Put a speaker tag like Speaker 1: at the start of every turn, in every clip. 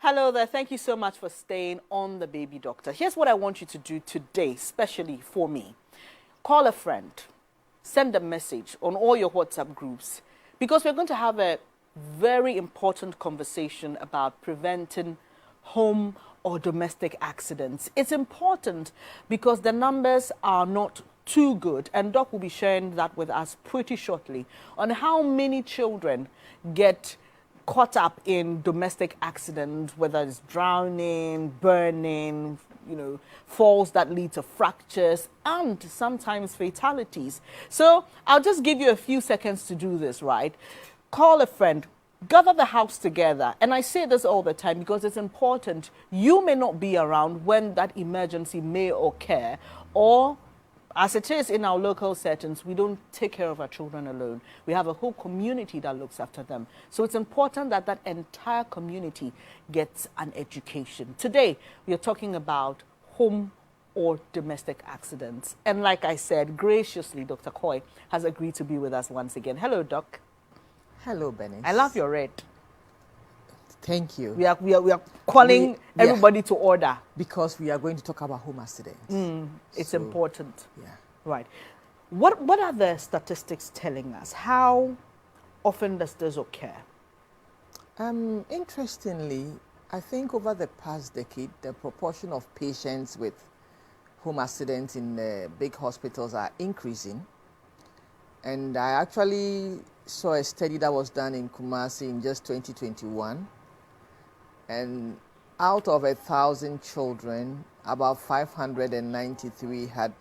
Speaker 1: Hello there. Thank you so much for staying on The Baby Doctor. Here's what I want you to do today, especially for me. Call a friend. Send a message on all your WhatsApp groups because we're going to have a very important conversation about preventing home or domestic accidents. It's important because the numbers are not too good, and Doc will be sharing that with us pretty shortly on how many children get caught up in domestic accidents, whether it's drowning, burning, falls that lead to fractures and sometimes fatalities. So I'll just give you a few seconds to do this, right? Call a friend, gather the house together. And I say this all the time because it's important. You may not be around when that emergency may occur, or as it is in our local settings, we don't take care of our children alone. We have a whole community that looks after them. So it's important that that entire community gets an education. Today, we are talking about home or domestic accidents. And like I said, graciously, Dr. Coy has agreed to be with us once again. Hello, Doc.
Speaker 2: Hello, Bernice.
Speaker 1: I love your red.
Speaker 2: Thank you.
Speaker 1: We are calling everybody to order.
Speaker 2: Because we are going to talk about home accidents.
Speaker 1: It's important.
Speaker 2: Yeah.
Speaker 1: Right. What are the statistics telling us? How often does this occur?
Speaker 2: Interestingly, I think over the past decade, the proportion of patients with home accidents in the big hospitals are increasing. And I actually saw a study that was done in Kumasi in just 2021. And out of 1,000 children, about 593 had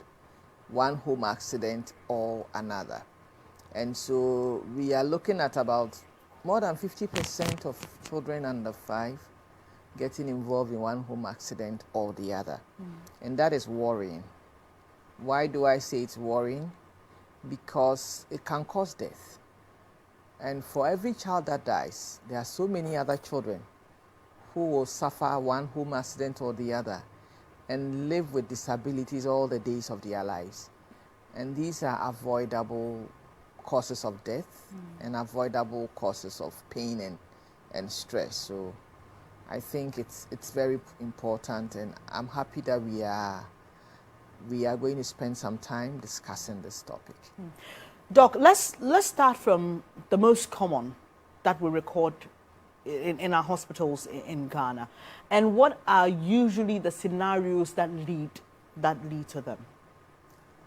Speaker 2: one home accident or another. And so we are looking at about more than 50% of children under 5 getting involved in one home accident or the other. And that is worrying. Why do I say it's worrying? Because it can cause death. And for every child that dies, there are so many other children who will suffer one home accident or the other and live with disabilities all the days of their lives. And these are avoidable causes of death and avoidable causes of pain and stress. So I think it's very important, and I'm happy that we are going to spend some time discussing this topic.
Speaker 1: Doc, let's start from the most common that we record in our hospitals in Ghana. And what are usually the scenarios that lead to them?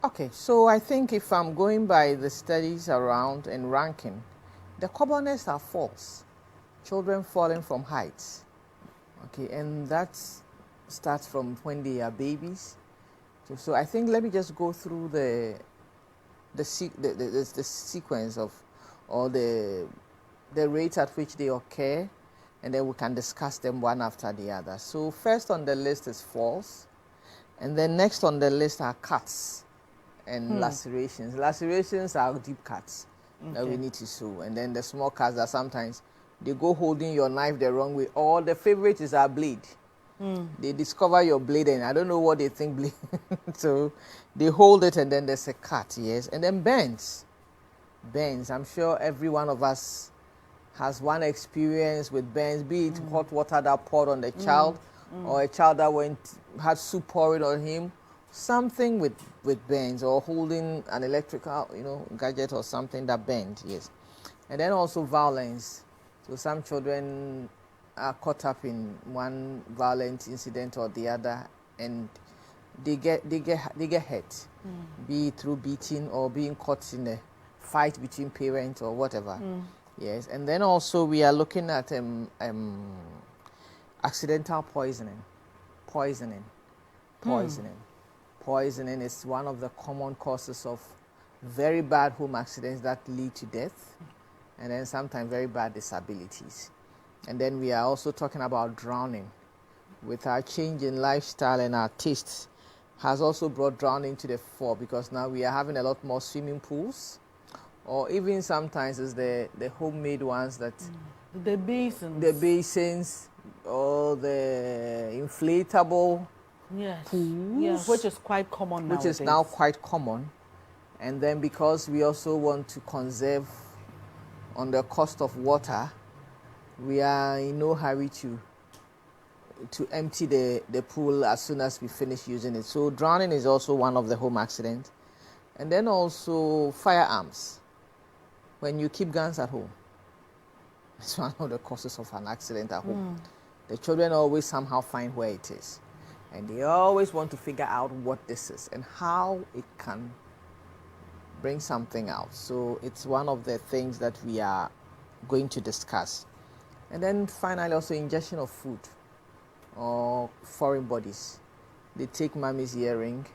Speaker 2: Okay, so I think if I'm going by the studies around and ranking, the commonest are falls, children falling from heights. Okay, and that starts from when they are babies. So I think let me just go through the sequence of or the rate at which they occur, and then we can discuss them one after the other. So first on the list is falls, and then next on the list are cuts and lacerations. Lacerations are deep cuts that we need to sew, and then the small cuts are sometimes they go holding your knife the wrong way, or the favorite is our blade. They discover your blade, and I don't know what they think blade. So they hold it, and then there's a cut, yes, and then burns. I'm sure every one of us has one experience with burns, be it hot water that poured on the child, or a child that had soup poured on him, something with burns, or holding an electrical, gadget or something that burned, yes. And then also violence. So some children are caught up in one violent incident or the other, and they get hurt, be it through beating or being caught in a fight between parents or whatever. Yes, and then also we are looking at accidental poisoning. Poisoning is one of the common causes of very bad home accidents that lead to death, and then sometimes very bad disabilities. And then we are also talking about drowning. With our change in lifestyle and our tastes has also brought drowning to the fore, because now we are having a lot more swimming pools, or even sometimes it's the homemade ones that
Speaker 1: the basins
Speaker 2: or the inflatable pools,
Speaker 1: which is quite common nowadays.
Speaker 2: Which is now quite common. And then because we also want to conserve on the cost of water, we are in no hurry to to empty the pool as soon as we finish using it. So drowning is also one of the home accidents. And then also firearms. When you keep guns at home, it's one of the causes of an accident at home. The children always somehow find where it is. And they always want to figure out what this is and how it can bring something out. So it's one of the things that we are going to discuss. And then finally also ingestion of food or foreign bodies. They take mommy's earring.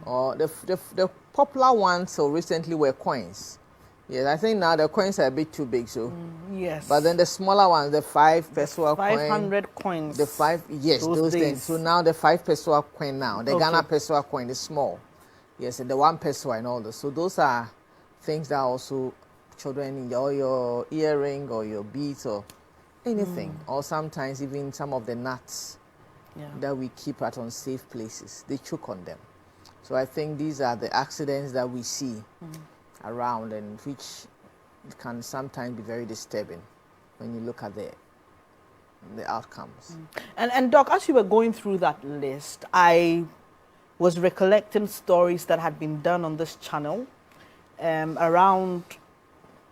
Speaker 2: Or the popular ones so recently were coins. Yes, I think now the coins are a bit too big, so.
Speaker 1: Yes.
Speaker 2: But then the smaller ones, the 5 peso coin.
Speaker 1: 500 coins.
Speaker 2: The 5, yes, those things. So now the 5 peso coin now, the Ghana peso coin is small. Yes, and the 1 peso and all those. So those are things that also children need, or your earring or your beads or anything. Or sometimes even some of the nuts that we keep at unsafe places, they choke on them. So I think these are the accidents that we see around, and which can sometimes be very disturbing when you look at the outcomes.
Speaker 1: And Doc, as you were going through that list, I was recollecting stories that had been done on this channel around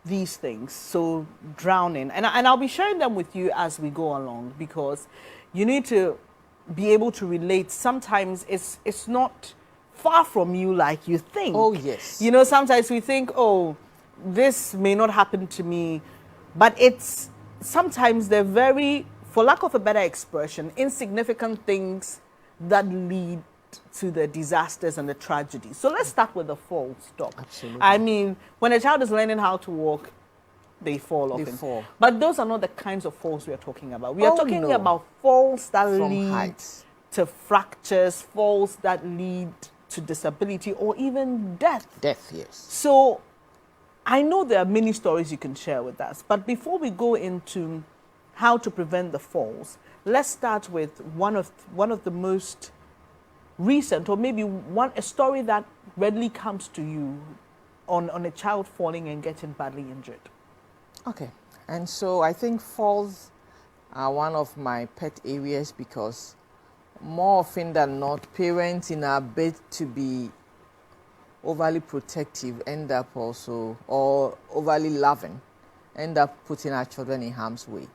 Speaker 1: these things. So drowning, and I'll be sharing them with you as we go along, because you need to be able to relate. Sometimes it's not far from you like you think.
Speaker 2: Oh, yes.
Speaker 1: You know, sometimes we think, oh, this may not happen to me, but it's sometimes they're very, for lack of a better expression, insignificant things that lead to the disasters and the tragedies. So let's start with the falls, Doc.
Speaker 2: Absolutely.
Speaker 1: I mean, when a child is learning how to walk, they fall often.
Speaker 2: They fall.
Speaker 1: But those are not the kinds of falls we are talking about. We are talking
Speaker 2: no.
Speaker 1: about falls that
Speaker 2: From
Speaker 1: lead
Speaker 2: heights.
Speaker 1: to fractures, falls that lead to disability or even death.
Speaker 2: Death, yes.
Speaker 1: So I know there are many stories you can share with us, but before we go into how to prevent the falls, let's start with one of the most recent, or maybe a story that readily comes to you on a child falling and getting badly injured.
Speaker 2: Okay, and so I think falls are one of my pet areas, because more often than not, parents in our bid to be overly protective end up also, or overly loving, end up putting our children in harm's way.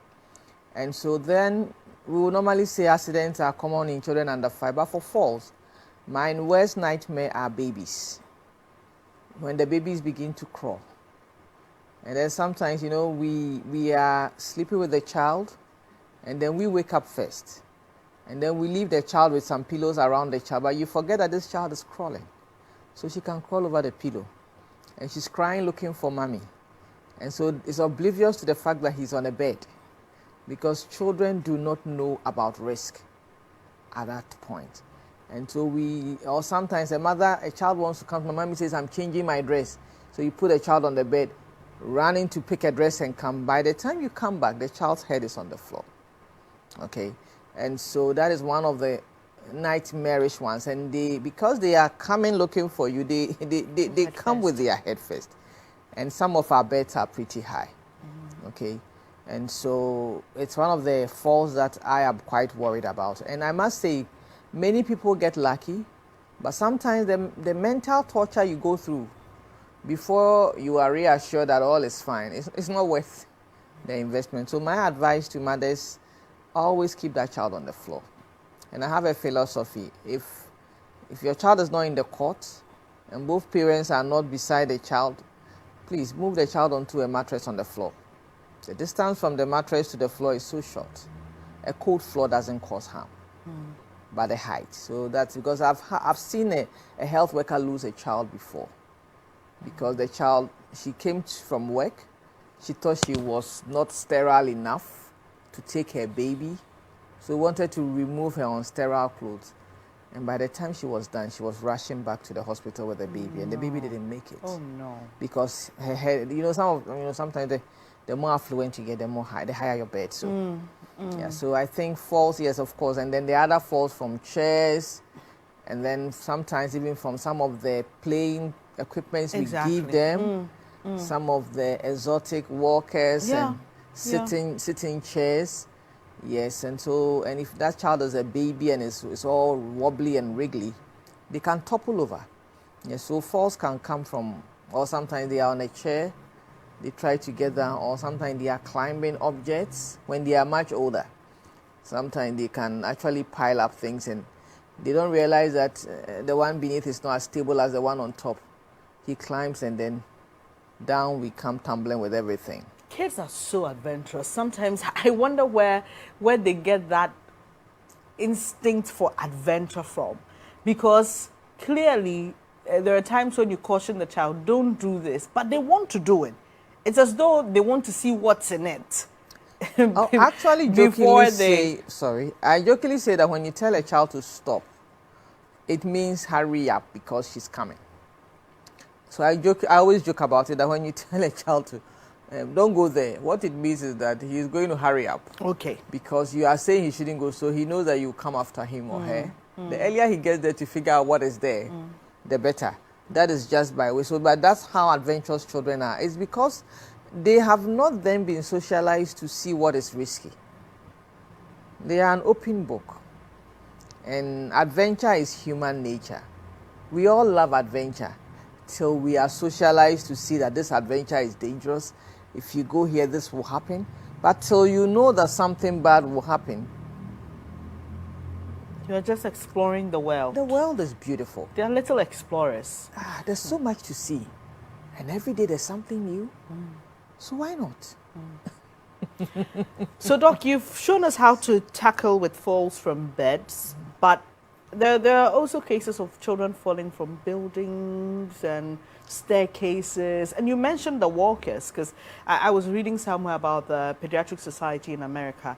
Speaker 2: And so then we will normally say accidents are common in children under 5, but for falls, my worst nightmare are babies. When the babies begin to crawl. And then sometimes, you know, we are sleeping with the child, and then we wake up first. And then we leave the child with some pillows around the child, but you forget that this child is crawling. So she can crawl over the pillow. And she's crying, looking for mommy. And so it's oblivious to the fact that he's on a bed, because children do not know about risk at that point. And so or sometimes a child wants to come to mommy, says, I'm changing my dress. So you put a child on the bed, running to pick a dress and come. By the time you come back, the child's head is on the floor. Okay? And so that is one of the nightmarish ones. And because they are coming looking for you, they come with their head first. And some of our beds are pretty high. Okay? And so it's one of the falls that I am quite worried about. And I must say, many people get lucky, but sometimes the mental torture you go through before you are reassured that all is fine, it's not worth the investment. So my advice to mothers, always keep that child on the floor. And I have a philosophy: if your child is not in the cot and both parents are not beside the child, please move the child onto a mattress on the floor. The distance from the mattress to the floor is so short. A cold floor doesn't cause harm, but the height. So that's because I've seen a health worker lose a child before, because the child, she came from work, she thought she was not sterile enough to take her baby, so wanted to remove her unsterile clothes. And by the time she was done, she was rushing back to the hospital with the baby, and the baby didn't make it.
Speaker 1: Oh no!
Speaker 2: Because her head, sometimes the more affluent you get, the higher your bed. So yeah, so I think falls, yes, of course, and then the other falls from chairs, and then sometimes even from some of the playing equipments we give them, some of the exotic walkers and sitting chairs. Yes, and so, and if that child is a baby and it's all wobbly and wriggly, they can topple over. Yes, so falls can come from, or sometimes they are on a chair, they try to get down, or sometimes they are climbing objects when they are much older. Sometimes they can actually pile up things and they don't realize that the one beneath is not as stable as the one on top. He climbs and then down we come tumbling with everything.
Speaker 1: Kids are so adventurous. Sometimes I wonder where they get that instinct for adventure from. Because clearly there are times when you caution the child, don't do this, but they want to do it. It's as though they want to see what's in it.
Speaker 2: Oh, actually, I jokingly say that when you tell a child to stop, it means hurry up because she's coming. So I always joke about it that when you tell a child to don't go there, what it means is that he's going to hurry up.
Speaker 1: Okay.
Speaker 2: Because you are saying he shouldn't go, so he knows that you come after him or her. The earlier he gets there to figure out what is there, the better. That is just by way. So, but that's how adventurous children are. It's because they have not then been socialized to see what is risky. They are an open book. And adventure is human nature. We all love adventure till we are socialized to see that this adventure is dangerous. If you go here, this will happen. But till you know that something bad will happen.
Speaker 1: You're just exploring the world.
Speaker 2: The world is beautiful.
Speaker 1: They are little explorers.
Speaker 2: There's so much to see. And every day there's something new. So why not?
Speaker 1: So, Doc, you've shown us how to tackle with falls from beds, but there are also cases of children falling from buildings and staircases. And you mentioned the walkers, because I was reading somewhere about the Pediatric Society in America,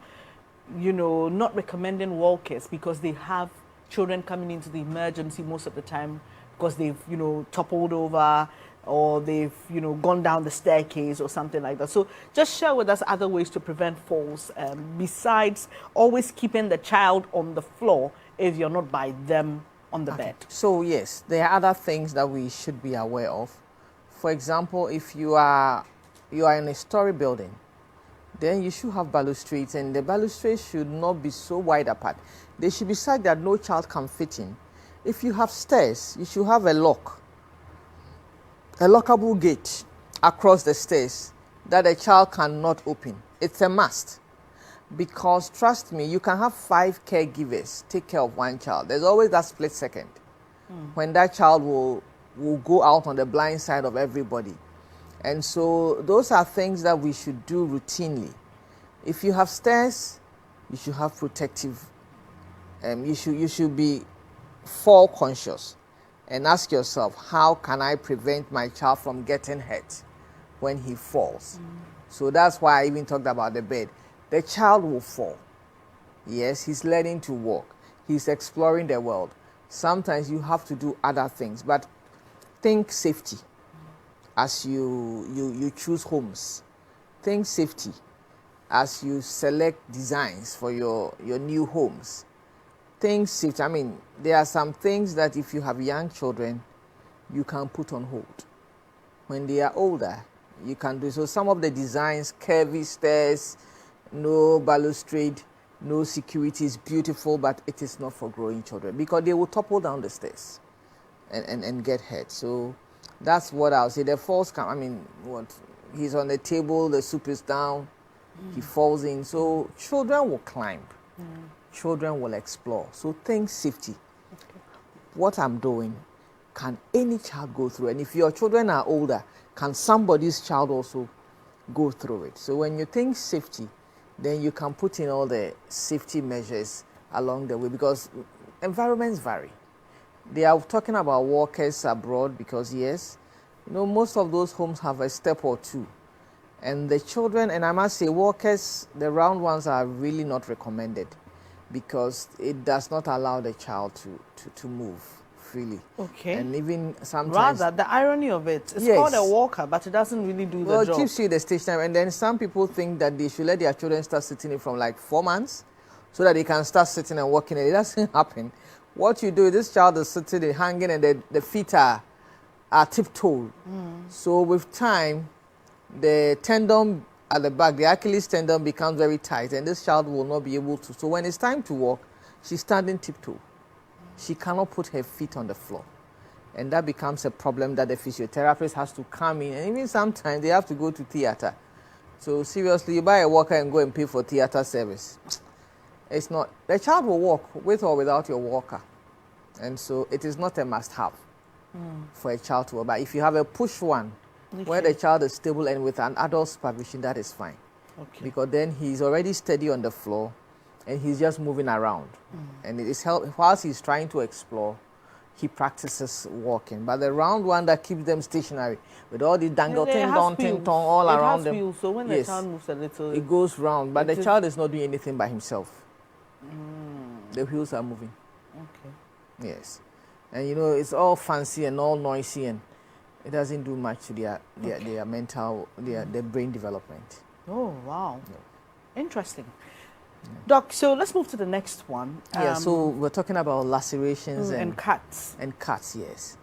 Speaker 1: you know, not recommending walkers because they have children coming into the emergency most of the time because they've, you know, toppled over or they've, you know, gone down the staircase or something like that. So just share with us other ways to prevent falls besides always keeping the child on the floor if you're not by them on the bed.
Speaker 2: So yes, there are other things that we should be aware of. For example, if you are in a story building, then you should have balustrades, and the balustrades should not be so wide apart. They should be such that no child can fit in. If you have stairs, you should have a lockable gate across the stairs that a child cannot open. It's a must. Because trust me, you can have 5 caregivers take care of one child. There's always that split second when that child will go out on the blind side of everybody. And so those are things that we should do routinely. If you have stairs, you should have protective. You should be fall conscious and ask yourself, how can I prevent my child from getting hurt when he falls? So that's why I even talked about the bed. The child will fall. Yes, he's learning to walk. He's exploring the world. Sometimes you have to do other things, but think safety as you choose homes. Think safety as you select designs for your new homes. Think safety. I mean, there are some things that if you have young children, you can put on hold. When they are older, you can do so. Some of the designs, curvy stairs, no balustrade, no security, is beautiful, but it is not for growing children because they will topple down the stairs and get hurt. So that's what I'll say. The falls come, I mean, he's on the table, the soup is down, he falls in. So children will climb, children will explore. So think safety. Okay. What I'm doing, can any child go through? And if your children are older, can somebody's child also go through it? So when you think safety, then you can put in all the safety measures along the way because environments vary. They are talking about walkers abroad because, yes, you know, most of those homes have a step or two. And the children, and I must say, walkers, the round ones are really not recommended because it does not allow the child to move freely.
Speaker 1: Okay.
Speaker 2: And even sometimes...
Speaker 1: Rather, the irony of it, it's called a walker, but it doesn't really do the job.
Speaker 2: Well, it keeps you the stage time. And then some people think that they should let their children start sitting in from like 4 months so that they can start sitting and walking. It doesn't happen. What you do, this child is sitting, hanging, and the feet are tiptoed. So with time, the tendon at the back, the Achilles tendon becomes very tight, and this child will not be able to. So when it's time to walk, she's standing tiptoe. She cannot put her feet on the floor. And that becomes a problem that the physiotherapist has to come in. And even sometimes they have to go to theater. So seriously, you buy a walker and go and pay for theater service. It's not. The child will walk with or without your walker. And so it is not a must-have for a child to walk. But if you have a push one, where the child is stable and with an adult supervision, that is fine. Okay. Because then he's already steady on the floor and he's just moving around. And it is whilst he's trying to explore, he practices walking. But the round one that keeps them stationary with all the dangle, ting tong all around them.
Speaker 1: Wheels, so when the child moves a little,
Speaker 2: it goes round. But the child is not doing anything by himself. The wheels are moving. Okay. Yes. And you know, it's all fancy and all noisy, and it doesn't do much to their mental, their brain development.
Speaker 1: Oh, wow. Yeah. Interesting. Yeah. Doc, so let's move to the next one.
Speaker 2: So we're talking about lacerations
Speaker 1: and cuts.
Speaker 2: And cuts, yes.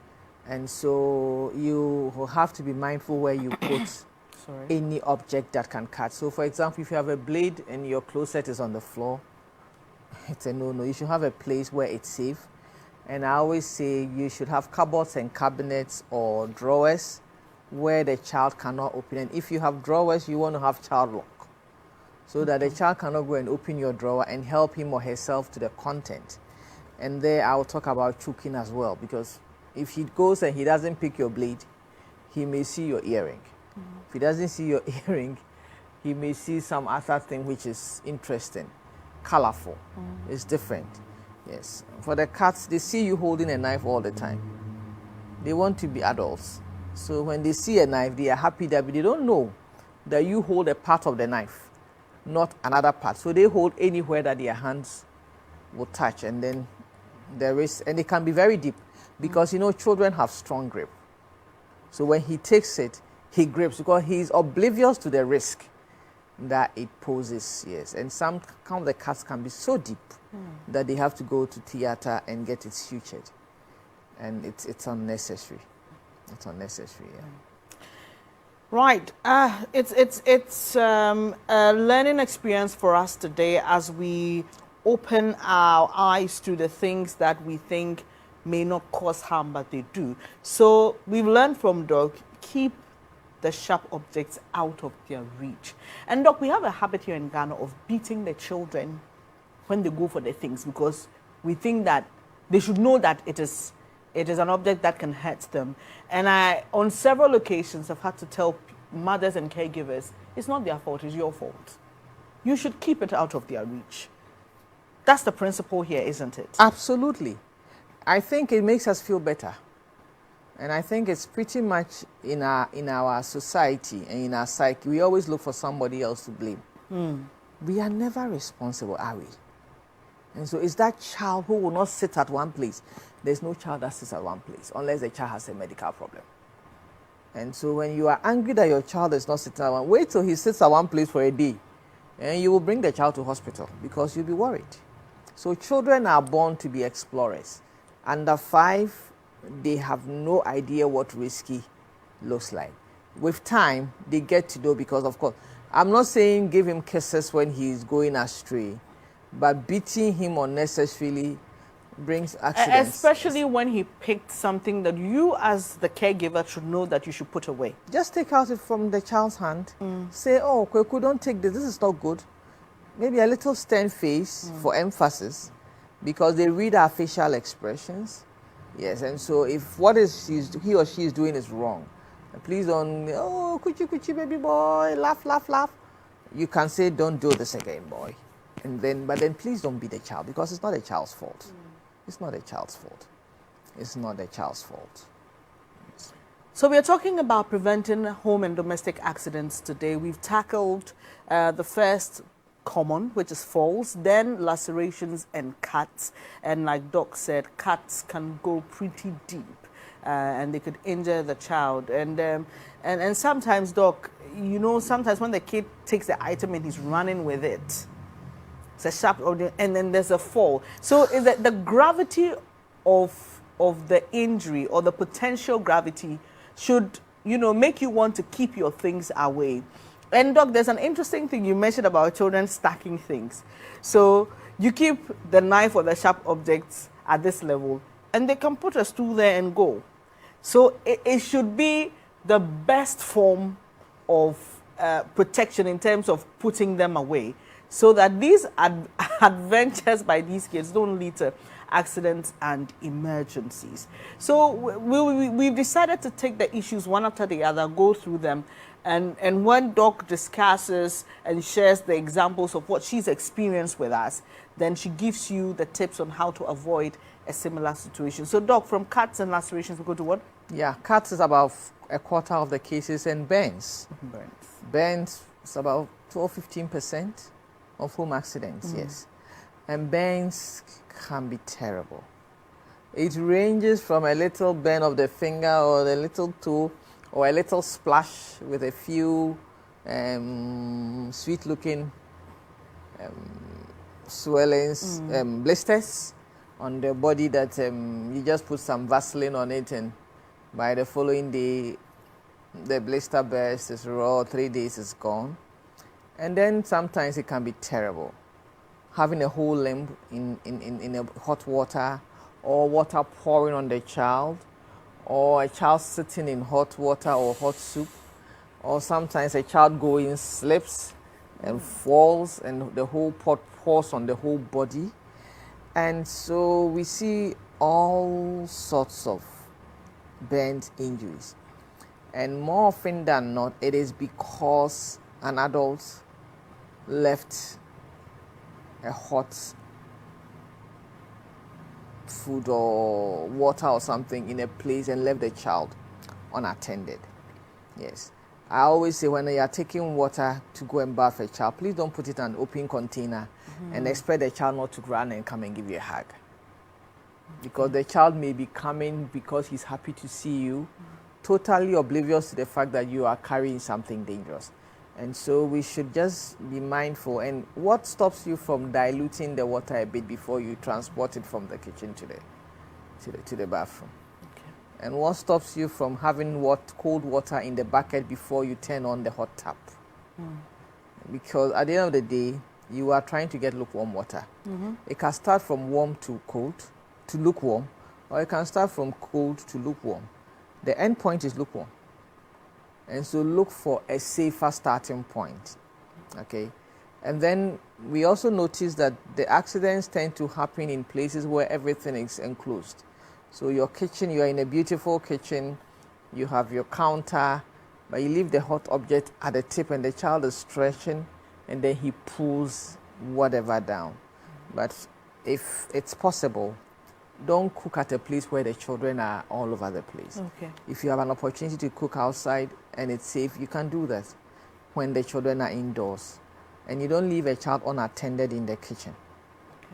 Speaker 2: And so you will have to be mindful where you put any object that can cut. So for example, if you have a blade and your closet is on the floor, it's a no-no. You should have a place where it's safe. And I always say you should have cupboards and cabinets or drawers where the child cannot open. And if you have drawers, you want to have child lock, so that the child cannot go and open your drawer and help him or herself to the content. And there I'll talk about choking as well, because if he goes and he doesn't pick your blade, he may see your earring. If he doesn't see your earring, he may see some other thing which is interesting, colorful. It's different. Yes. For the cats, they see you holding a knife all the time. They want to be adults. So when they see a knife, they are happy that, but they don't know that you hold a part of the knife, not another part. So they hold anywhere that their hands will touch, and then there is, and it can be very deep, because you know children have strong grip. So when he takes it, he grips because he's oblivious to the risk that it poses. Yes, and some of the cuts can be so deep that they have to go to theater and get it sutured, and it's unnecessary. It's unnecessary. Yeah.
Speaker 1: Right. It's a learning experience for us today as we open our eyes to the things that we think may not cause harm, but they do. So we've learned from Doc, keep the sharp objects out of their reach. And Doc, we have a habit here in Ghana of beating the children when they go for the things, because we think that they should know that it is an object that can hurt them. And I, on several occasions, have had to tell mothers and caregivers, it's not their fault, it's your fault. You should keep it out of their reach. That's the principle here, isn't it?
Speaker 2: Absolutely. I think it makes us feel better. And I think it's pretty much in our society and in our psyche, we always look for somebody else to blame. We are never responsible, are we? And so it's that child who will not sit at one place. There's no child that sits at one place unless the child has a medical problem. And so when you are angry that your child is not sitting at one, wait till he sits at one place for a day, and you will bring the child to hospital because you'll be worried. So children are born to be explorers. Under 5, they have no idea what risky looks like. With time, they get to know, because of course, I'm not saying give him kisses when he's going astray, but beating him unnecessarily brings accidents.
Speaker 1: Especially when he picked something that you as the caregiver should know that you should put away.
Speaker 2: Just take out it from the child's hand. Say, oh, Kweku, don't take this. This is not good. Maybe a little stern face for emphasis, because they read our facial expressions. Yes, and so if what he or she is doing is wrong, please don't, oh, kuchi, baby boy, laugh, laugh, laugh. You can say, don't do this again, boy. But then please don't be the child, because it's not a child's fault. It's not a child's fault. It's not a child's fault.
Speaker 1: So we are talking about preventing home and domestic accidents today. We've tackled the first common, which is falls, then lacerations and cuts. And like Doc said, cuts can go pretty deep and they could injure the child. And sometimes, Doc, you know, sometimes when the kid takes the item and he's running with it, it's a sharp, and then there's a fall. So is that the gravity of the injury, or the potential gravity, should, you know, make you want to keep your things away. And Doc, there's an interesting thing you mentioned about children stacking things. So you keep the knife or the sharp objects at this level, and they can put a stool there and go. So it should be the best form of protection in terms of putting them away, so that these adventures by these kids don't lead to accidents and emergencies. So we've decided to take the issues one after the other, go through them, and when Doc discusses and shares the examples of what she's experienced with us, then she gives you the tips on how to avoid a similar situation. So Doc, from cuts and lacerations, we go to what?
Speaker 2: Yeah, cuts is about a quarter of the cases, and burns. Burns is about 12-15% of home accidents, yes. And burns can be terrible. It ranges from a little burn of the finger or the little toe, or a little splash with a few sweet-looking swellings, blisters on the body that you just put some Vaseline on it, and by the following day, the blister burst, is raw, 3 days is gone. And then sometimes it can be terrible. Having a whole limb in a hot water, or water pouring on the child, or a child sitting in hot water or hot soup, or sometimes a child going slips and falls and the whole pot pours on the whole body. And so we see all sorts of burn injuries. And more often than not, it is because an adult left a hot food or water or something in a place and left the child unattended. Yes. I always say when you are taking water to go and bath a child, please don't put it in an open container and expect the child not to run and come and give you a hug. Because the child may be coming because he's happy to see you, totally oblivious to the fact that you are carrying something dangerous. And so we should just be mindful. And what stops you from diluting the water a bit before you transport it from the kitchen to the bathroom? Okay. And what stops you from having cold water in the bucket before you turn on the hot tap? Because at the end of the day, you are trying to get lukewarm water. It can start from warm to cold to lukewarm, or it can start from cold to lukewarm. The end point is lukewarm. And so look for a safer starting point, okay? And then we also notice that the accidents tend to happen in places where everything is enclosed. So your kitchen, you are in a beautiful kitchen, you have your counter, but you leave the hot object at the tip and the child is stretching and then he pulls whatever down. But if it's possible, don't cook at a place where the children are all over the place.
Speaker 1: Okay.
Speaker 2: If you have an opportunity to cook outside and it's safe, you can do that when the children are indoors. And you don't leave a child unattended in the kitchen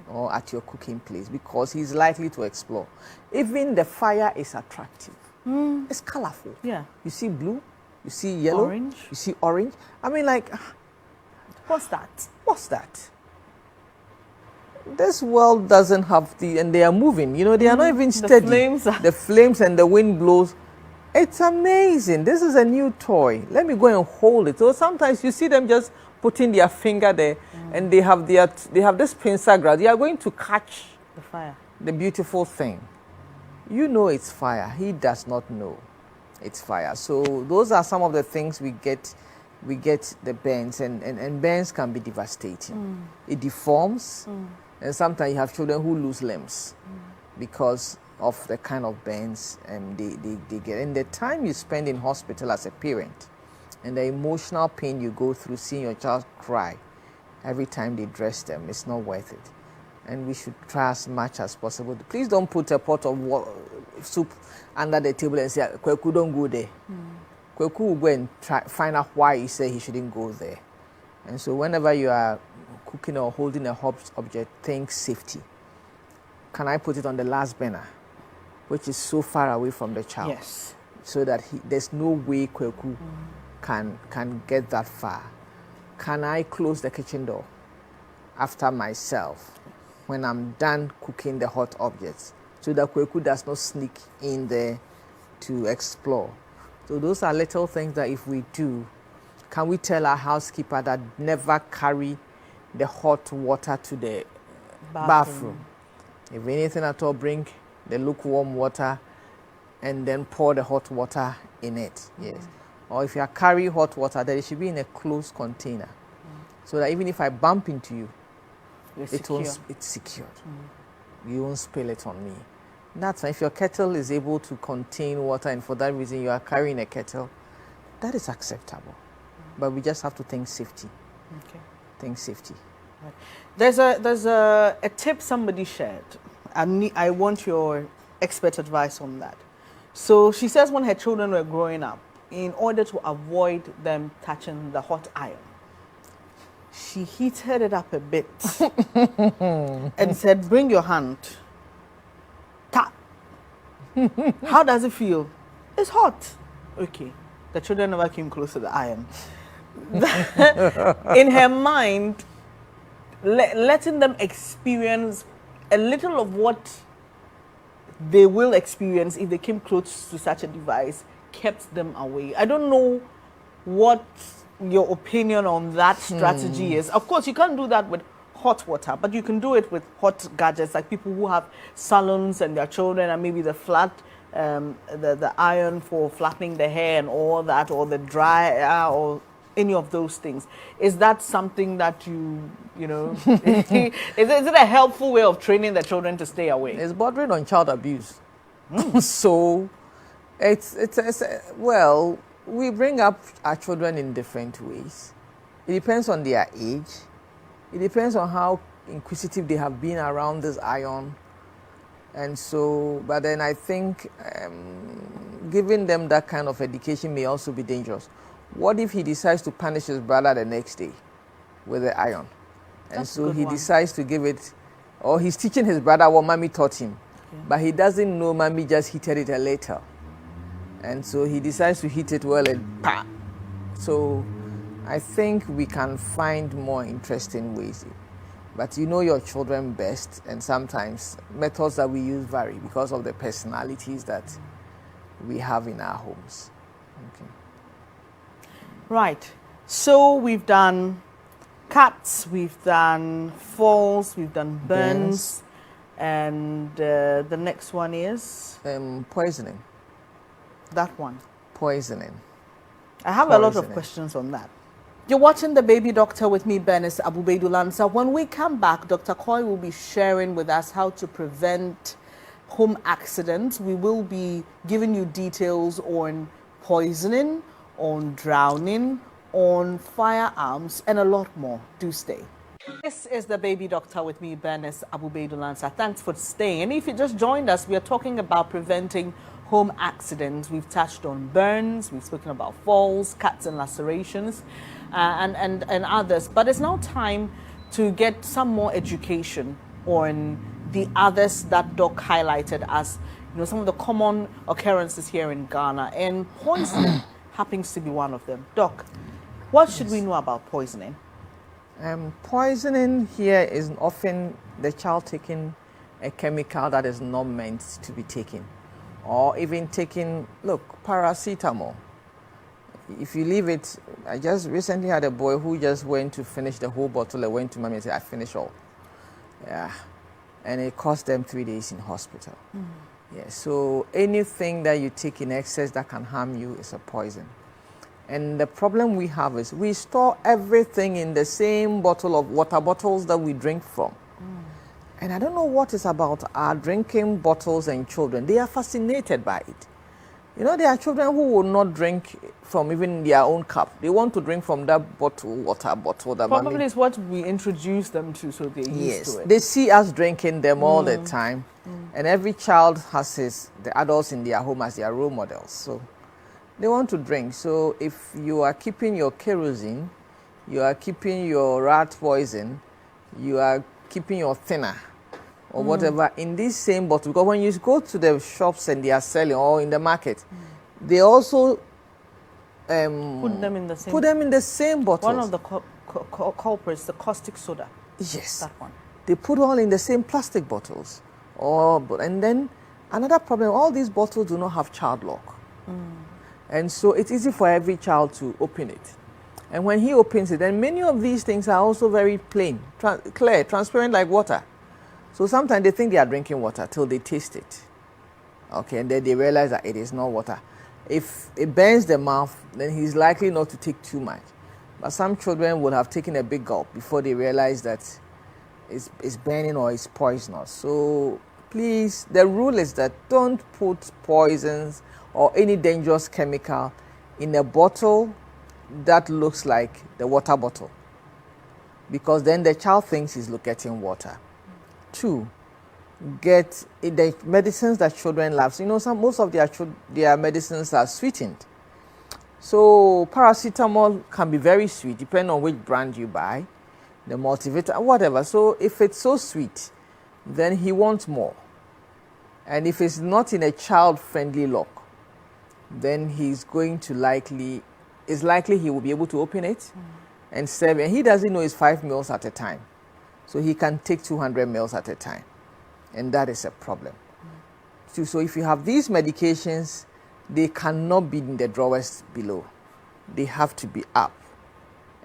Speaker 2: or at your cooking place, because he's likely to explore. Even the fire is attractive. It's colorful.
Speaker 1: Yeah.
Speaker 2: You see blue, you see yellow,
Speaker 1: orange.
Speaker 2: You see orange. I mean, like,
Speaker 1: What's that?
Speaker 2: What's that? This world doesn't have and they are moving, you know, they are not even steady. The flames and the wind blows. It's amazing. This is a new toy. Let me go and hold it. So sometimes you see them just putting their finger there and they have this pincer grab. They are going to catch
Speaker 1: the fire.
Speaker 2: The beautiful thing. You know it's fire. He does not know it's fire. So those are some of the things we get the burns, and burns can be devastating. It deforms. And sometimes you have children who lose limbs because of the kind of burns they get. And the time you spend in hospital as a parent and the emotional pain you go through seeing your child cry every time they dress them, it's not worth it. And we should try as much as possible. Please don't put a pot of soup under the table and say, Kweku, don't go there. Kweku will go and find out why he said he shouldn't go there. And so whenever you are cooking or holding a hot object, think safety. Can I put it on the last burner, which is so far away from the child?
Speaker 1: Yes.
Speaker 2: So that there's no way Kweku can get that far. Can I close the kitchen door after myself when I'm done cooking the hot objects, so that Kweku does not sneak in there to explore? So those are little things that if we do, can we tell our housekeeper that never carry the hot water to the bathroom? If anything at all, bring the lukewarm water and then pour the hot water in it. Yes. Or if you are carrying hot water, then it should be in a closed container, so that even if I bump into you, it's secured. You won't spill it on me. That's fine. If your kettle is able to contain water and for that reason you are carrying a kettle, that is acceptable. But we just have to think safety. Okay. Think safety.
Speaker 1: Right. There's a tip somebody shared. I want your expert advice on that. So she says when her children were growing up, in order to avoid them touching the hot iron, she heated it up a bit and said, bring your hand. Tap. How does it feel? It's hot. Okay. The children never came close to the iron. In her mind, letting them experience a little of what they will experience if they came close to such a device kept them away. I don't know what your opinion on that strategy is. Of course, you can't do that with hot water, but you can do it with hot gadgets, like people who have salons and their children, and maybe the the iron for flattening the hair and all that, or the dryer, or any of those things. Is that something that you know, is it a helpful way of training the children to stay away?
Speaker 2: It's bordering on child abuse. So well, we bring up our children in different ways. It depends on their age. It depends on how inquisitive they have been around this iron. And so, but then I think giving them that kind of education may also be dangerous. What if he decides to punish his brother the next day with the iron? And so he decides to give it, or he's teaching his brother what mommy taught him. Okay. But he doesn't know mommy just heated it a little. And so he decides to heat it well and pa! So I think we can find more interesting ways. But you know your children best, and sometimes methods that we use vary because of the personalities that we have in our homes. Okay.
Speaker 1: Right. So we've done cuts, we've done falls, we've done burns, and the next one is?
Speaker 2: Poisoning.
Speaker 1: That one.
Speaker 2: Poisoning.
Speaker 1: I have a lot of questions on that. You're watching The Baby Doctor with me, Bernice Abu-Baidoo Lansah. When we come back, Dr. Coy will be sharing with us how to prevent home accidents. We will be giving you details on poisoning, on drowning, on firearms, and a lot more. Do stay. This is The Baby Doctor with me, Bernice Abu-Baidoo Lansah. Thanks for staying. And if you just joined us, we are talking about preventing home accidents. We've touched on burns, we've spoken about falls, cuts and lacerations, and others. But it's now time to get some more education on the others that Doc highlighted as, some of the common occurrences here in Ghana. And poisoning happens to be one of them. Doc, what should we know about poisoning?
Speaker 2: Poisoning here is often the child taking a chemical that is not meant to be taken. Or even taking, paracetamol. If you leave it, I just recently had a boy who just went to finish the whole bottle and went to mommy and said, I finished all. Yeah. And it cost them 3 days in hospital. Yeah. So anything that you take in excess that can harm you is a poison. And the problem we have is we store everything in the same bottle of water bottles that we drink from. And I don't know what is about our drinking bottles and children. They are fascinated by it. There are children who will not drink from even their own cup. They want to drink from that water bottle. That
Speaker 1: probably is what we introduce them to, so they're used to it.
Speaker 2: They see us drinking them all the time. And every child has the adults in their home as their role models. So they want to drink. So if you are keeping your kerosene, you are keeping your rat poison, you are keeping your thinner, or whatever in this same bottle, because when you go to the shops and they are selling, or in the market, they also
Speaker 1: put them in the same
Speaker 2: bottles.
Speaker 1: One of the culprits, the caustic soda.
Speaker 2: Yes,
Speaker 1: that one.
Speaker 2: They put all in the same plastic bottles. And then another problem: all these bottles do not have child lock, and so it's easy for every child to open it. And when he opens it, then many of these things are also very plain, clear, transparent like water. So sometimes they think they are drinking water till they taste it. Okay, and then they realize that it is not water. If it burns the mouth, then he's likely not to take too much. But some children will have taken a big gulp before they realize that it's burning or it's poisonous. So please, the rule is that don't put poisons or any dangerous chemical in a bottle that looks like the water bottle, because then the child thinks he's getting water. 2, get the medicines that children love. So, most of their medicines are sweetened. So paracetamol can be very sweet, depending on which brand you buy, the multivitamin, whatever. So if it's so sweet, then he wants more. And if it's not in a child-friendly lock, then he's going to it's likely he will be able to open it and serve. And he doesn't know it's 5 meals at a time. So he can take 200 meals at a time. And that is a problem. So if you have these medications, they cannot be in the drawers below. They have to be up.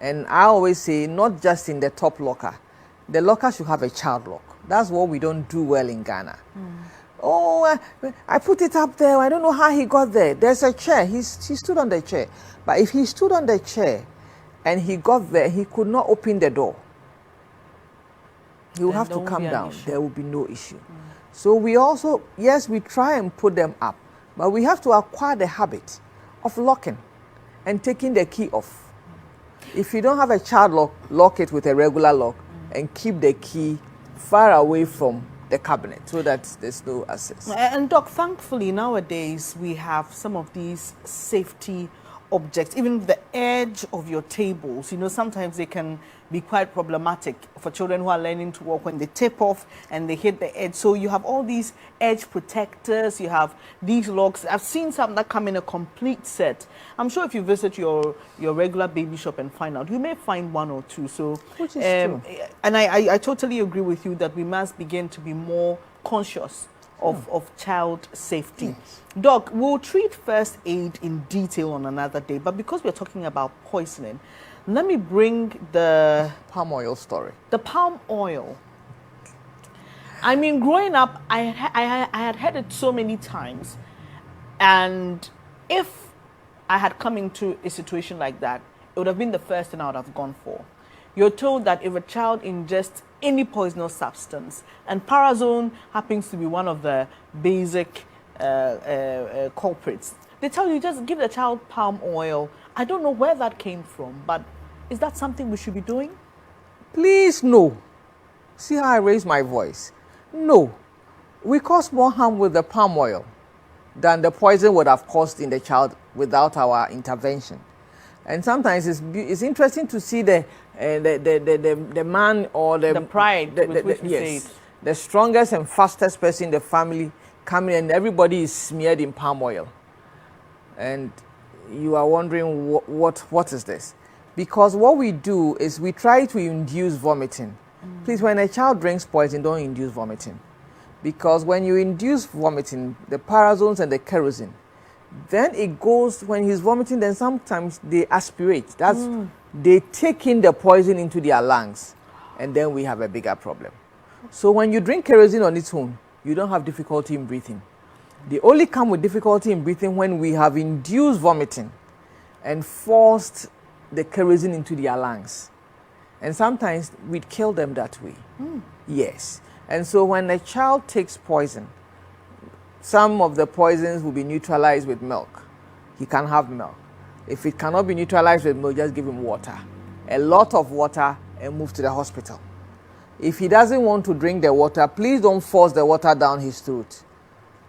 Speaker 2: And I always say, not just in the top locker. The locker should have a child lock. That's what we don't do well in Ghana. Oh, I put it up there. I don't know how he got there. There's a chair. He stood on the chair. But if he stood on the chair and he got there, he could not open the door. He will have to come down. There will be no issue. So we also, yes, we try and put them up. But we have to acquire the habit of locking and taking the key off. If you don't have a child lock, lock it with a regular lock and keep the key far away from the cabinet so that there's no access.
Speaker 1: And Doc, thankfully nowadays we have some of these safety objects, even the edge of your tables. Sometimes they can be quite problematic for children who are learning to walk when they tip off and they hit the edge. So you have all these edge protectors, you have these locks. I've seen some that come in a complete set. I'm sure if you visit your regular baby shop and find out, you may find 1 or 2. So,
Speaker 2: which is true.
Speaker 1: And I totally agree with you that we must begin to be more conscious of child safety.
Speaker 2: Yes.
Speaker 1: Doc, we'll treat first aid in detail on another day, but because we're talking about poisoning, let me bring the
Speaker 2: palm oil story.
Speaker 1: The palm oil. I mean, growing up, I had heard it so many times, and if I had come into a situation like that, it would have been the first thing I would have gone for. You're told that if a child ingests any poisonous substance, and parazone happens to be one of the basic culprits, they tell you just give the child palm oil. I don't know where that came from, but is that something we should be doing?
Speaker 2: Please, no. See how I raise my voice? No. We cause more harm with the palm oil than the poison would have caused in the child without our intervention. And sometimes it's interesting to see the man or the
Speaker 1: pride with which we say it.
Speaker 2: The strongest and fastest person in the family coming, and everybody is smeared in palm oil. And you are wondering what is this? Because what we do is we try to induce vomiting. Please, when a child drinks poison, don't induce vomiting. Because when you induce vomiting, the parazones and the kerosene, then it goes, when he's vomiting, then sometimes they aspirate. They take in the poison into their lungs, and then we have a bigger problem. So when you drink kerosene on its own, you don't have difficulty in breathing. They only come with difficulty in breathing when we have induced vomiting and forced the kerosene into their lungs. And sometimes we'd kill them that way. Yes. And so when a child takes poison, some of the poisons will be neutralized with milk. He can have milk. If it cannot be neutralized with milk, just give him water. A lot of water, and move to the hospital. If he doesn't want to drink the water, please don't force the water down his throat.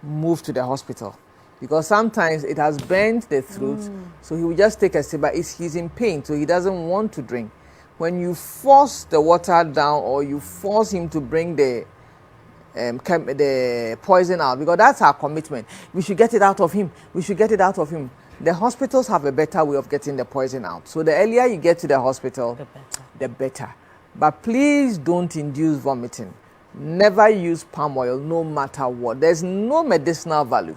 Speaker 2: Move to the hospital. Because sometimes it has burnt the throat, so he will just take a sip, but he's in pain, so he doesn't want to drink. When you force the water down or you force him to bring the poison out, because that's our commitment. We should get it out of him. We should get it out of him. The hospitals have a better way of getting the poison out. So the earlier you get to the hospital, the better. But please don't induce vomiting. Never use palm oil, no matter what. There's no medicinal value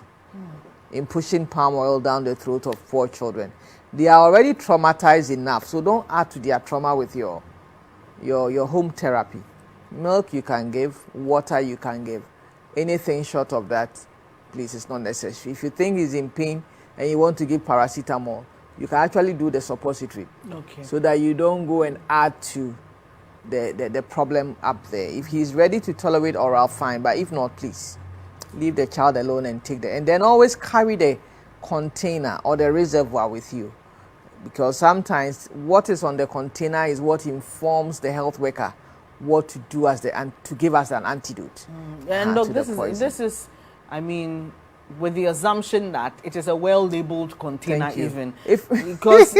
Speaker 2: in pushing palm oil down the throat of poor children. They are already traumatized enough, so don't add to their trauma with your home therapy. Milk you can give, water you can give. Anything short of that, please, it's not necessary. If you think he's in pain and you want to give paracetamol, you can actually do the suppository.
Speaker 1: Okay.
Speaker 2: So that you don't go and add to the problem up there. If he's ready to tolerate oral, fine, but if not, please, leave the child alone and take and then always carry the container or the reservoir with you. Because sometimes what is on the container is what informs the health worker what to do to give us an antidote.
Speaker 1: And look, this is, I mean, with the assumption that it is a well-labeled container, even because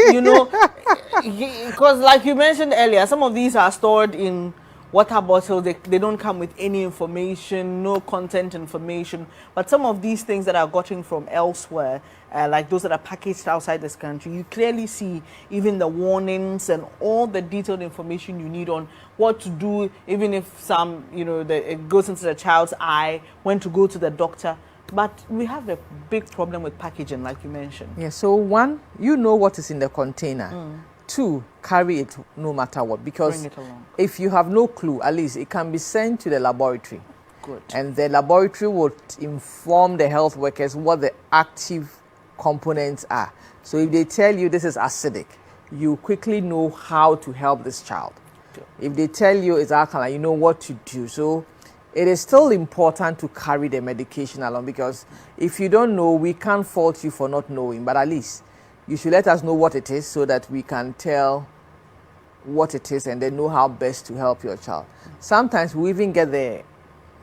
Speaker 1: because like you mentioned earlier, some of these are stored in water bottles. They don't come with any information, no content information. But some of these things that are gotten from elsewhere, like those that are packaged outside this country, you clearly see even the warnings and all the detailed information you need on what to do, even if it goes into the child's eye, when to go to the doctor. But we have a big problem with packaging, like you mentioned.
Speaker 2: Yeah, so one, you know what is in the container. Two, carry it no matter what, because if you have no clue, at least it can be sent to the laboratory.
Speaker 1: Good.
Speaker 2: And the laboratory would inform the health workers what the active components are. So if they tell you this is acidic, you quickly know how to help this child. Good. If they tell you it's alkaline, you know what to do. So it is still important to carry the medication along, because if you don't know, we can't fault you for not knowing, but at least you should let us know what it is so that we can tell what it is and then know how best to help your child. Sometimes we even get the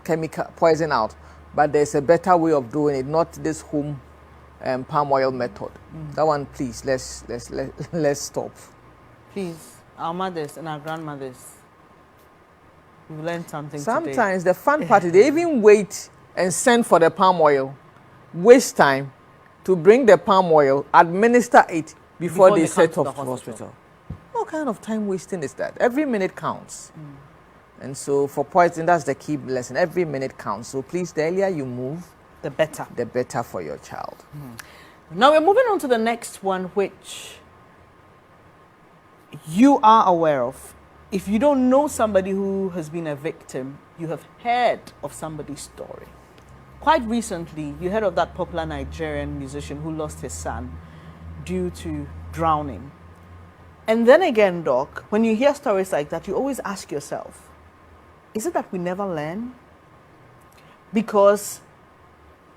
Speaker 2: chemical poison out, but there's a better way of doing it, not this home palm oil method. That one, please, let's stop.
Speaker 1: Please, our mothers and our grandmothers, we've learned something
Speaker 2: Sometimes the fun part is they even wait and send for the palm oil, waste time to bring the palm oil, administer it before they set off to the hospital. What kind of time wasting is that? Every minute counts. And so for poison, that's the key lesson. Every minute counts. So please, the earlier you move,
Speaker 1: the better.
Speaker 2: The better for your child.
Speaker 1: Now we're moving on to the next one, which you are aware of. If you don't know somebody who has been a victim, you have heard of somebody's story. Quite recently, you heard of that popular Nigerian musician who lost his son due to drowning. And then again, Doc, when you hear stories like that, you always ask yourself, is it that we never learn? Because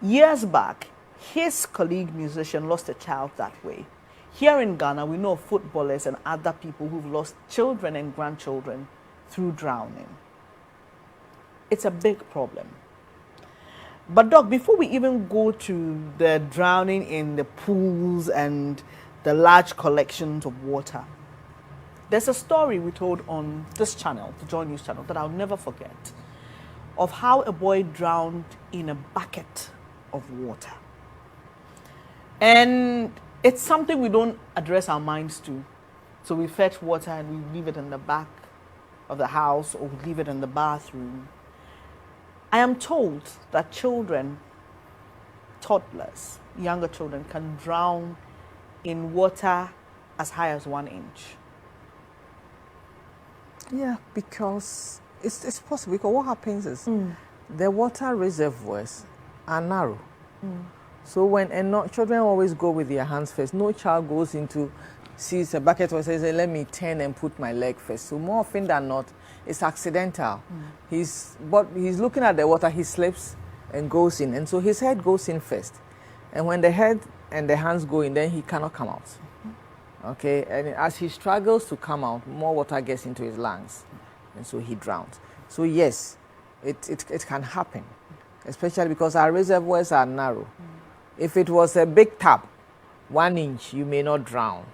Speaker 1: years back, his colleague musician lost a child that way. Here in Ghana, we know of footballers and other people who've lost children and grandchildren through drowning. It's a big problem. But Doc, before we even go to the drowning in the pools and the large collections of water, there's a story we told on this channel, the Joy News channel, that I'll never forget, of how a boy drowned in a bucket of water. And it's something we don't address our minds to. So we fetch water and we leave it in the back of the house, or we leave it in the bathroom. I am told that children, toddlers, younger children, can drown in water as high as 1 inch.
Speaker 2: Yeah, because it's possible. Because what happens is the water reservoirs are narrow. So children always go with their hands first. No child goes into, sees a bucket or says, let me turn and put my leg first. So more often than not, it's accidental. He's looking at the water, he slips and goes in. And so his head goes in first. And when the head and the hands go in, then he cannot come out. Okay, and as he struggles to come out, more water gets into his lungs. And so he drowns. So yes, it can happen, especially because our reservoirs are narrow. If it was a big tap, 1 inch, you may not drown.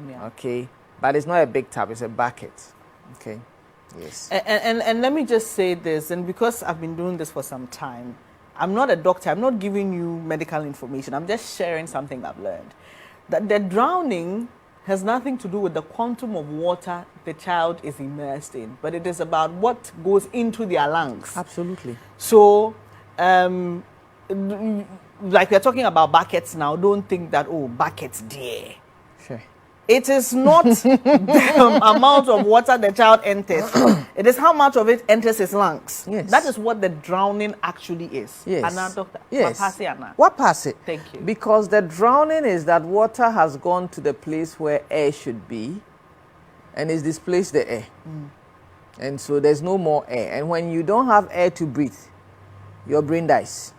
Speaker 2: Yeah. Okay, but it's not a big tap, it's a bucket. Okay, yes.
Speaker 1: And let me just say this, and because I've been doing this for some time, I'm not a doctor, I'm not giving you medical information, I'm just sharing something I've learned. That the drowning has nothing to do with the quantum of water the child is immersed in, but it is about what goes into their lungs.
Speaker 2: Absolutely.
Speaker 1: So like we're talking about buckets now, don't think that, oh, buckets, dear.
Speaker 2: Sure.
Speaker 1: It is not the amount of water the child enters. It is how much of it enters his lungs.
Speaker 2: Yes.
Speaker 1: That is what the drowning actually is.
Speaker 2: Yes.
Speaker 1: Anna, doctor.
Speaker 2: Yes.
Speaker 1: Anna.
Speaker 2: What pass it?
Speaker 1: Thank you.
Speaker 2: Because the drowning is that water has gone to the place where air should be and it's displaced the air. And so there's no more air. And when you don't have air to breathe, your brain dies.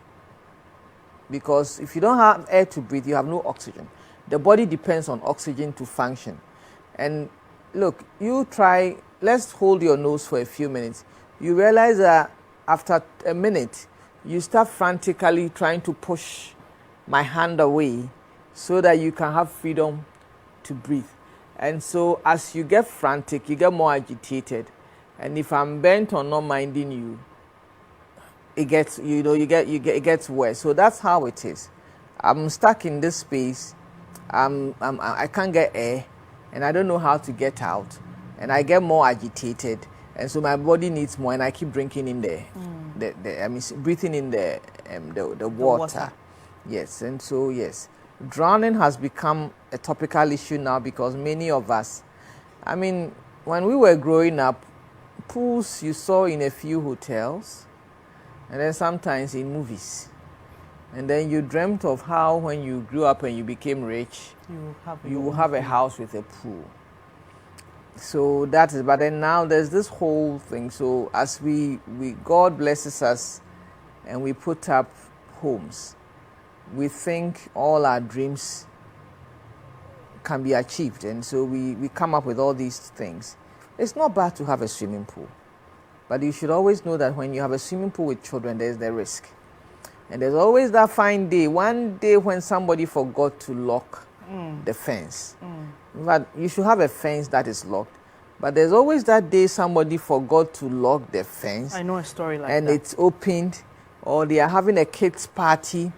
Speaker 2: Because if you don't have air to breathe, you have no oxygen. The body depends on oxygen to function. And look, you try, let's hold your nose for a few minutes. You realize that after a minute, you start frantically trying to push my hand away so that you can have freedom to breathe. And so as you get frantic, you get more agitated. And if I'm bent on not minding you, it gets, it gets worse. So that's how it is. I'm stuck in this space. I can't get air, and I don't know how to get out, and I get more agitated, and so my body needs more, and I keep drinking in breathing in the water. Yes, and so yes, drowning has become a topical issue now because many of us, I mean, when we were growing up, pools you saw in a few hotels, and then sometimes in movies. And then you dreamt of how when you grew up and you became rich, you will have a house with a pool. So that is, but then now there's this whole thing. So as we God blesses us and we put up homes, we think all our dreams can be achieved. And so we come up with all these things. It's not bad to have a swimming pool. But you should always know that when you have a swimming pool with children, there's the risk. And there's always that fine day, one day when somebody forgot to lock the fence. But you should have a fence that is locked. But there's always that day somebody forgot to lock the fence.
Speaker 1: I know a story like that.
Speaker 2: And it's opened, or they are having a kids' party,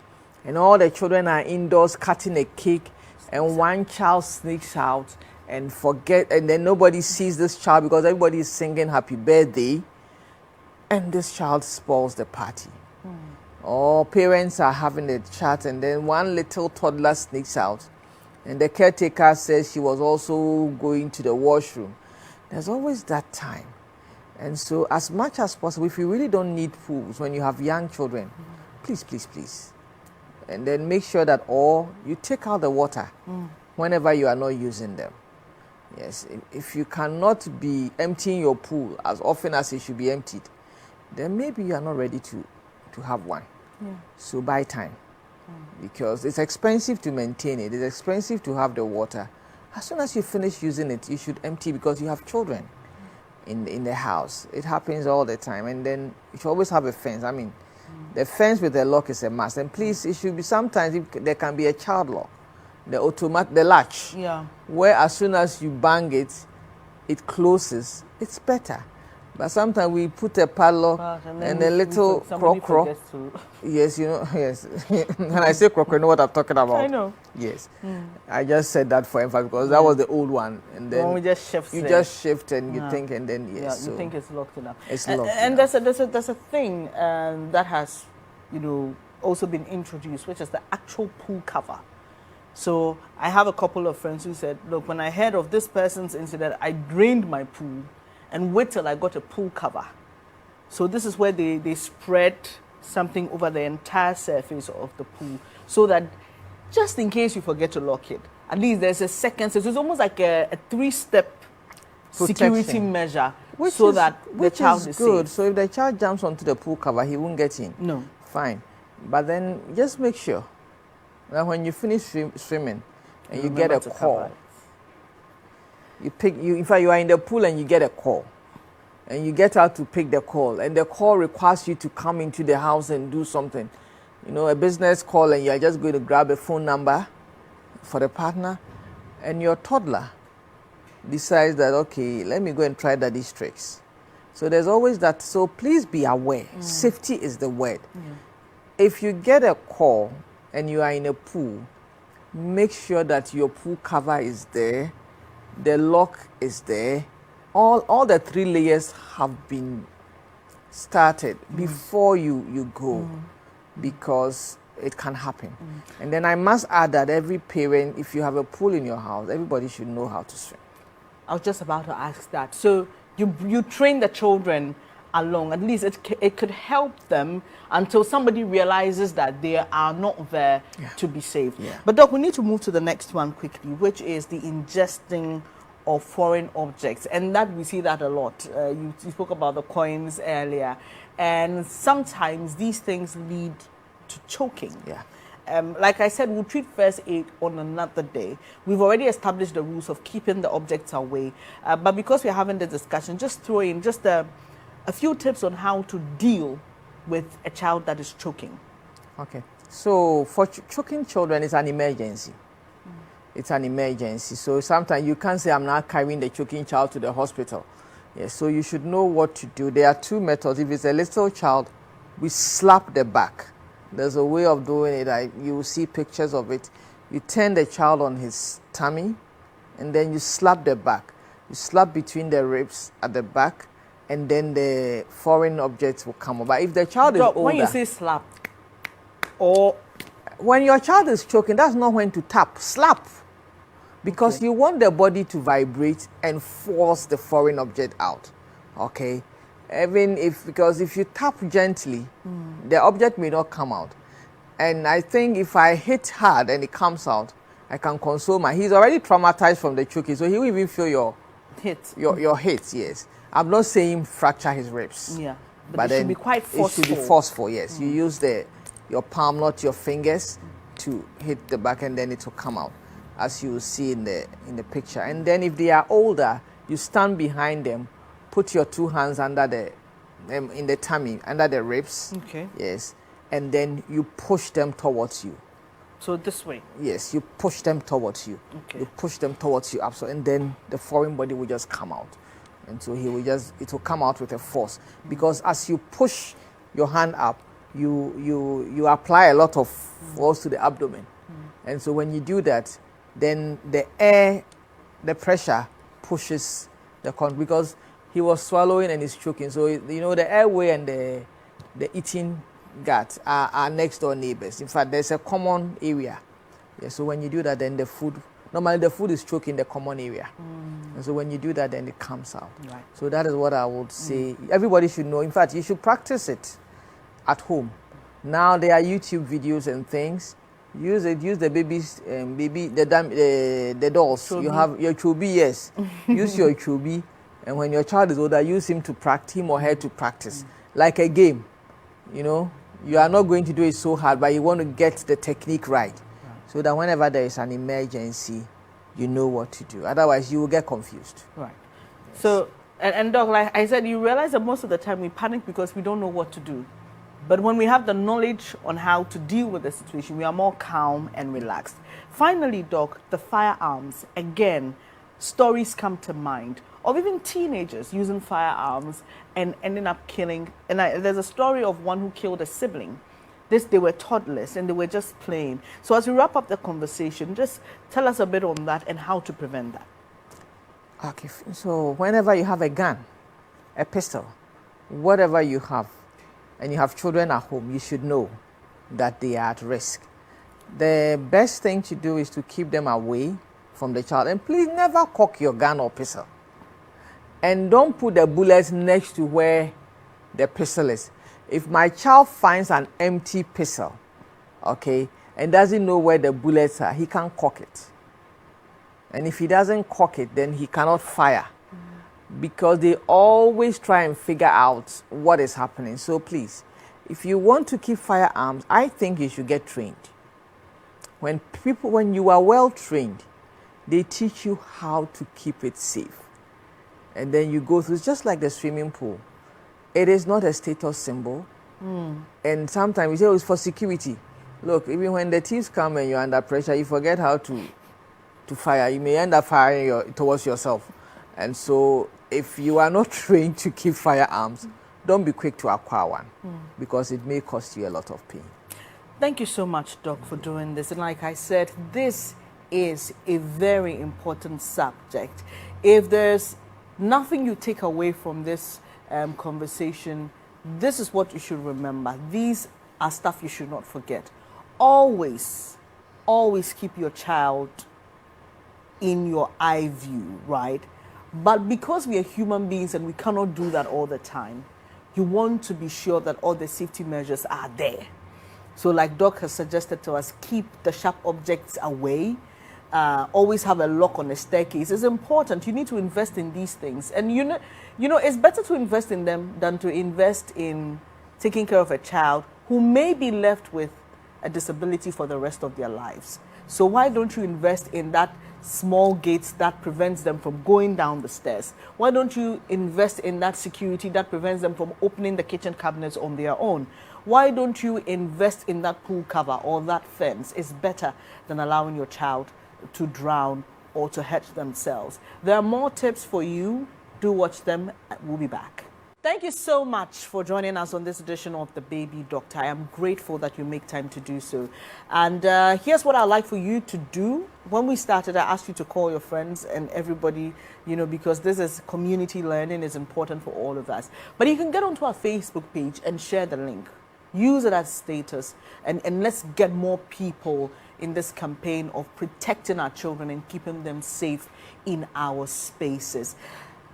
Speaker 2: and all the children are indoors cutting a cake, and one child sneaks out and and then nobody sees this child because everybody is singing happy birthday, and this child spoils the party. Or parents are having a chat and then one little toddler sneaks out and the caretaker says she was also going to the washroom. There's always that time. And so as much as possible, if you really don't need pools when you have young children, please, please, please. And then make sure that you take out the water whenever you are not using them. Yes, if you cannot be emptying your pool as often as it should be emptied, then maybe you are not ready to have one. Yeah. So buy time, because it's expensive to maintain it. It's expensive to have the water. As soon as you finish using it, you should empty because you have children in the house. It happens all the time. And then you should always have a fence. I mean, the fence with the lock is a must. And please, it should be sometimes there can be a child lock, the latch, where as soon as you bang it, it closes. It's better. But sometimes we put a padlock and a little croc. Yes, yes. When I say croc, you know what I'm talking about.
Speaker 1: I know.
Speaker 2: Yes. I just said that for emphasis because that was the old one. And then
Speaker 1: when we just shift,
Speaker 2: you just shift and you think, and then yes.
Speaker 1: Yeah, you think it's locked enough.
Speaker 2: It's locked
Speaker 1: and
Speaker 2: enough.
Speaker 1: there's a thing that has, also been introduced, which is the actual pool cover. So I have a couple of friends who said, look, when I heard of this person's incident, I drained my pool and wait till I got a pool cover. So this is where they spread something over the entire surface of the pool so that just in case you forget to lock it, at least there's a second. So it's almost like a three-step security measure that the child is
Speaker 2: good.
Speaker 1: safe.
Speaker 2: So if the child jumps onto the pool cover, he won't get in.
Speaker 1: No.
Speaker 2: Fine. But then just make sure that when you finish swimming and you get a call, in fact, you are in the pool and you get a call, and you get out to pick the call, and the call requires you to come into the house and do something, a business call, and you are just going to grab a phone number for the partner, and your toddler decides that, okay, let me go and try daddy's tricks. So there's always that. So please be aware. Safety is the word. If you get a call and you are in a pool, make sure that your pool cover is there. The lock is there. All the 3 layers have been started before you go, because it can happen. And then I must add that every parent, if you have a pool in your house, everybody should know how to swim.
Speaker 1: I was just about to ask that. So you train the children along. At least it could help them until somebody realizes that they are not there to be saved.
Speaker 2: Yeah.
Speaker 1: But Doc, we need to move to the next one quickly, which is the ingesting of foreign objects, and that we see that a lot. You spoke about the coins earlier, and sometimes these things lead to choking.
Speaker 2: Yeah.
Speaker 1: Like I said, we'll treat first aid on another day. We've already established the rules of keeping the objects away, but because we're having the discussion, just throw in just a few tips on how to deal with a child that is choking.
Speaker 2: Okay. So for choking children, it's an emergency. It's an emergency. So sometimes you can't say, I'm not carrying the choking child to the hospital. Yes, so you should know what to do. There are two methods. If it's a little child, we slap the back. There's a way of doing it. You will see pictures of it. You turn the child on his tummy, and then you slap the back. You slap between the ribs at the back, and then the foreign objects will come up. But if the child is older...
Speaker 1: When you say slap, or...
Speaker 2: When your child is choking, that's not when to tap. Slap. Because you want the body to vibrate and force the foreign object out. Okay? Because if you tap gently, the object may not come out. And I think if I hit hard and it comes out, I can console he's already traumatized from the choking, so he will even feel your hit, yes. I'm not saying fracture his ribs.
Speaker 1: Yeah. But it should be quite forceful.
Speaker 2: It should be forceful, yes. You use your palm, not your fingers, to hit the back, and then it will come out, as you will see in the picture. And then if they are older, you stand behind them, put your two hands under in the tummy, under the ribs.
Speaker 1: Okay.
Speaker 2: Yes. And then you push them towards you.
Speaker 1: So this way?
Speaker 2: Yes, you push them towards you.
Speaker 1: Okay.
Speaker 2: You push them towards you, and then the foreign body will just come out. And so it will come out with a force. Because as you push your hand up, you apply a lot of force to the abdomen. And so when you do that, then the pressure pushes because he was swallowing and he's choking. So, the airway and the eating gut are next door neighbors. In fact, there's a common area. Yeah, so when you do that, then normally the food is choking the common area. And so when you do that, then it comes out.
Speaker 1: Right.
Speaker 2: So that is what I would say. Everybody should know. In fact, you should practice it at home. Now there are YouTube videos and things. Use the babies, the dolls.
Speaker 1: Chobi.
Speaker 2: You have your chobi, yes. Use your chobi, and when your child is older, use him or her to practice. Like a game, You are not going to do it so hard, but you want to get the technique right. So that whenever there is an emergency, you know what to do. Otherwise, you will get confused.
Speaker 1: Right. Yes. So, and Doc, like I said, you realize that most of the time we panic because we don't know what to do. But when we have the knowledge on how to deal with the situation, we are more calm and relaxed. Finally, Doc, the firearms. Again, stories come to mind of even teenagers using firearms and ending up killing. And there's a story of one who killed a sibling. They were toddlers and they were just playing. So as we wrap up the conversation, just tell us a bit on that and how to prevent that.
Speaker 2: Okay, so whenever you have a gun, a pistol, whatever you have, and you have children at home, you should know that they are at risk. The best thing to do is to keep them away from the child. And please never cock your gun or pistol. And don't put the bullets next to where the pistol is. If my child finds an empty pistol, okay, and doesn't know where the bullets are, he can cock it. And if he doesn't cock it, then he cannot fire. Because they always try and figure out what is happening. So please, if you want to keep firearms, I think you should get trained. When you are well trained, they teach you how to keep it safe. And then you go through, it's just like the swimming pool. It is not a status symbol. And sometimes you say, oh, it's for security. Look, even when the thieves come and you're under pressure, you forget how to fire. You may end up firing towards yourself. And so if you are not trained to keep firearms, don't be quick to acquire one because it may cost you a lot of pain.
Speaker 1: Thank you so much, Doc, for doing this. And like I said, this is a very important subject. If there's nothing you take away from this conversation, this is what you should remember. These are stuff you should not forget. always, always keep your child in your eye view, right? But because we are human beings and we cannot do that all the time, you want to be sure that all the safety measures are there. So like Doc has suggested to us, keep the sharp objects away. Always have a lock on the staircase. It's important. You need to invest in these things. And you know, it's better to invest in them than to invest in taking care of a child who may be left with a disability for the rest of their lives. So why don't you invest in that small gates that prevents them from going down the stairs? Why don't you invest in that security that prevents them from opening the kitchen cabinets on their own? Why don't you invest in that pool cover or that fence? It's better than allowing your child to drown or to hurt themselves. There are more tips for you. Do watch them. We'll be back. Thank you so much for joining us on this edition of The Baby Doctor. I am grateful that you make time to do so. And here's what I'd like for you to do. When we started, I asked you to call your friends and everybody, you know, because this is community learning is important for all of us. But you can get onto our Facebook page and share the link. Use it as status and let's get more people in this campaign of protecting our children and keeping them safe in our spaces.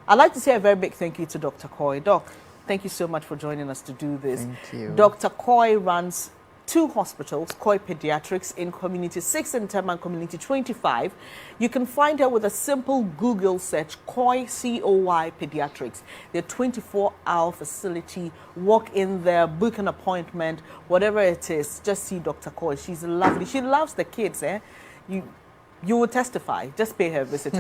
Speaker 1: I'd like to say a very big thank you to Dr. Coy. Doc, thank you so much for joining us to do this.
Speaker 2: Thank you.
Speaker 1: Dr. Coy runs 2 hospitals, Coy Pediatrics in Community 6 in Tema and Community 25. You can find her with a simple Google search, Coy, C-O-Y Pediatrics. They're 24-hour facility. Walk in there, book an appointment, whatever it is, just see Dr. Coy. She's lovely. She loves the kids, eh? You will testify. Just pay her a visit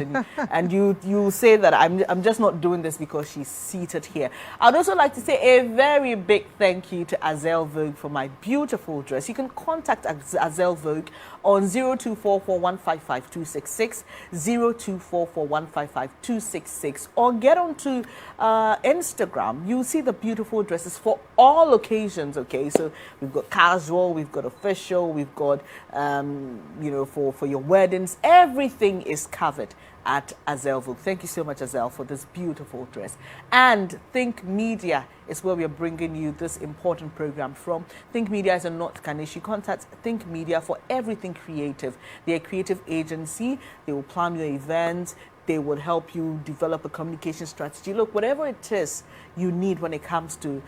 Speaker 1: and you say that I'm just not doing this because she's seated here. I'd also like to say a very big thank you to Azel Vogue for my beautiful dress. You can contact Azel Vogue on 0244155266, 0244155266, or get onto Instagram. You'll see the beautiful dresses for all occasions. Okay, so we've got casual, we've got official, we've got you know, for your weddings. Everything is covered at Azel Vogue. Thank you so much, Azel, for this beautiful dress. And Think Media is where we are bringing you this important program from. Think Media is a North Kaneshi. Contact Think Media for everything creative. They're a creative agency. They will plan your events. They will help you develop a communication strategy. Look, whatever it is you need when it comes to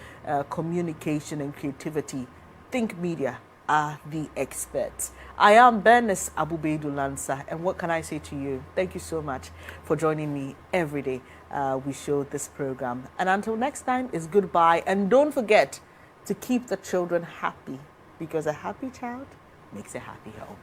Speaker 1: communication and creativity, Think Media are the experts. I am Bernice Abu-Baidoo Lansah, and what can I say to you? Thank you so much for joining me every day. We show this program. And until next time, it's goodbye. And don't forget to keep the children happy, because a happy child makes a happy home.